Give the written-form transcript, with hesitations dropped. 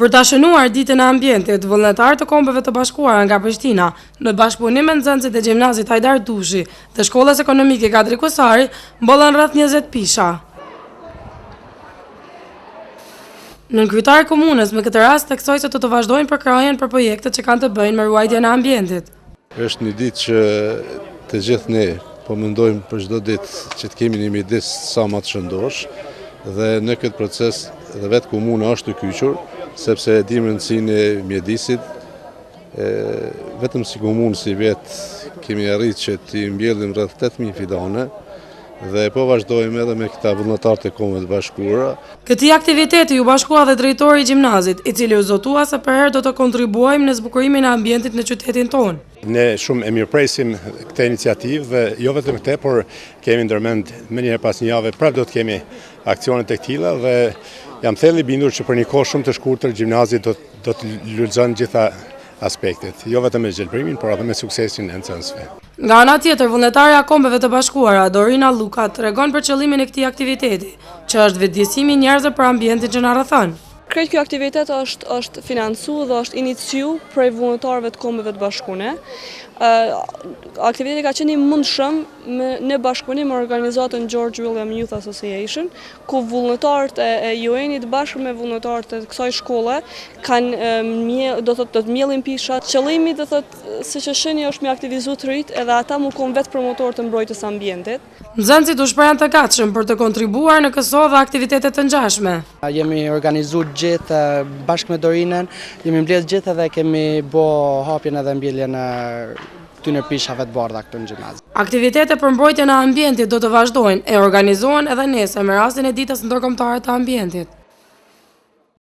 Për ta shënuar ditën e ambientit, vullnetarë të Kombeve të Bashkuara nga Prishtina, në bashkëpunim me nxënësit e gjimnazit Hajdar Dushi të Shkollës Ekonomike Kadri Kusari, mbollën rreth 20 pisha. Nënkryetar i komunës me këtë rast theksoi se të vazhdojnë përkrajen për projektet që kanë të bëjnë me ruajtjen e ambientit. Është një ditë që të gjithë ne po mendojmë për çdo ditë që të kemi një mjedis sa më të shëndosh dhe në këtë proces dhe vetë komuna është të kyçur sepse e dimë rëndësinë e mjedisit. Vetëm si komunë si vetë kemi arritë që të mbjellim rreth 8000 fidane dhe po vazhdojmë edhe me këta vullnetarë të Kombeve të Bashkuara. Këtij aktiviteti u bashkua dhe drejtori i gjimnazit, i cili u zotua se për herë do të kontribuojmë në zbukurimin e ambientit në qytetin tonë. Ne shumë e mirëpresim këtë iniciativë dhe jo vetëm këtë, por kemi ndërmend më njëherë pas një jave prapë do të kemi aksionet e këtilla dhe jam thellë i bindur që për një kohë shumë të shkurtër gjimnazi do të lulëzon gjitha aspektet, jo vetëm me zgjelbrimin, por edhe me suksesin e nxënësve. Nga ana tjetër, vullnetarja e Kombeve të Bashkuara, Dorina Luka, tregon për qëllimin e këtij aktiviteti, që është vetëdijësimi i njerëzve për ambientin që na rrethon. Krejt kjo aktivitet është financu dhe është iniciu prej vullnetarëve të Kombeve të Bashkuara. Aktiviteti ka qenë i mundshëm në bashkëpunim me organizatën George William Youth Association, ku vullnetarët e UN-it bashkë me vullnetarët e kësaj shkolle do të mbjellin pisha. Qëllimi do thotë siç e shihni është me aktivizu të rinjt edhe ata mu kon vetë promotorë të mbrojtjes së ambientit. Nxënësit u shprehën të gatshëm për të kontribuar në këso dhe aktivitete të ngjashme. Jemi organizuar gjithë bashkë me Dorinën, jemi mbledh gjithë dhe kemi bë hapjen edhe mbjelljen e këtyre pishave të bardha këtu në gjimnaz. Aktivitete për mbrojtjen e ambientit do të vazhdojnë, e organizohen edhe nesër me rastin e ditës ndërkombëtare të ambientit.